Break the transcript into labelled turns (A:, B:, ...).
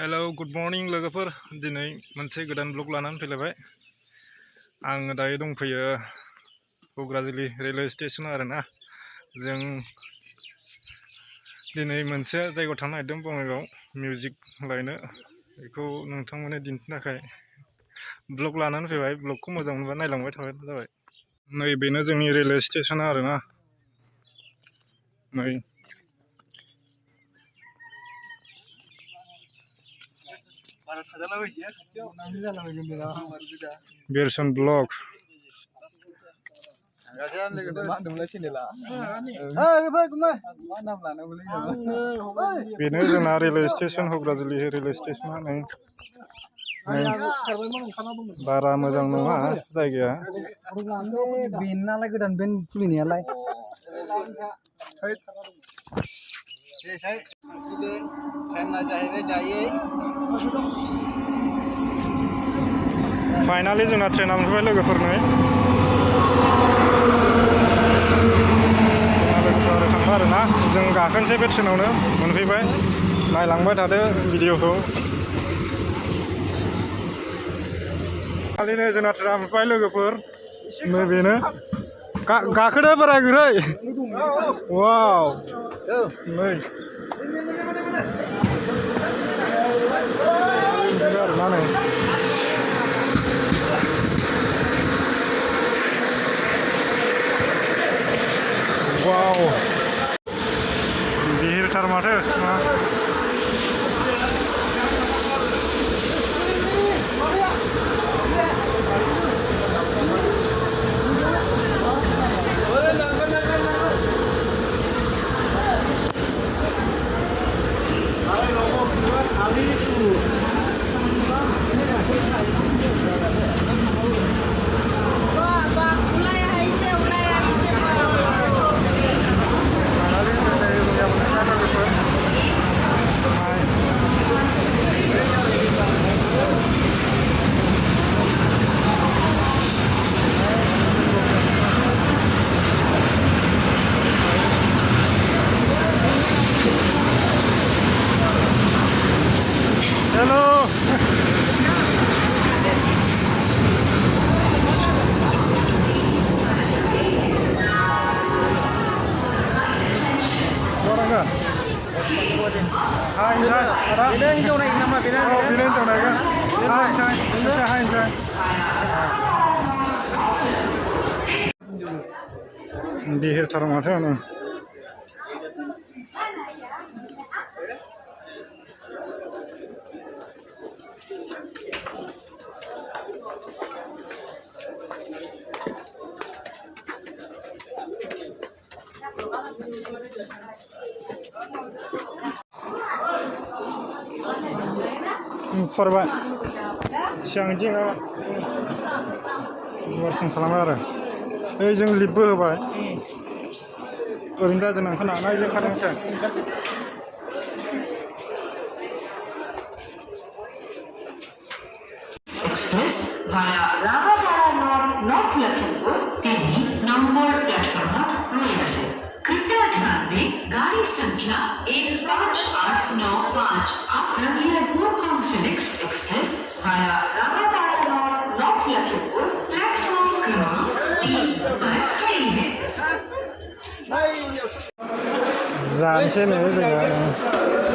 A: Hello good morning लोगोफोर दिनै मोनसे गोदान ब्लग लानानै फैलायबाय आं दायो दंफैयो बगराजुलि रेलवे स्टेशन आरोना जों दिनै मोनसे जायगायाव थांनो नागिरदों बङाइगाव मिउजिक लायनो बेखौ नोंथांमोननो दिन्थिनो थाखाय ब्लग लानानै फैबाय ब्लगखौ मोजां मोनबा नायलांबाय थाबानो जाबाय नै बेनो जोंनि रेलवे स्टेशन आरोना नै बेरसन ब्लग बेनो जोंना रेलवे स्टेशन बगराजुलि रेलवे स्टेशना नै बारा मोजां नङा जायगाया
B: बेनालाय गोदान बेन खुलिनायालाय
A: फाइनालि जोंना ट्रेना मोनफैबाय लोगोफोरनो थांबा आरोना जों गाखोनोसै बे ट्रेनावनो मोनफैबाय नायलांबाय थादो भिडिअखौ खालिनो जोंना ट्रेना मोनफैबाय लोगोफोर नै बेनो गाखोदो बोराय गुरै वाव नै आरोना नै वाव बिहिरथार माथो हेलो बिहिरथार माथो नै फरबाय सिगांथिं गुवारसिन खालामबाय आरो ओइ जों लिफ्टबो होबाय ओरैनो रायजो ओंखारना नायनो खारनायखाय
C: Express via Ramadara North Lakhimpur 3 number platform पर रुक गए। कृपया ध्यान दें गाड़ी संख्या 15895 आप रविवार Gorakhpur select express via Ramadhara north Lakhimpur platform क्रमांक 3 पर खड़ी है।
A: जानोसै नै जोङो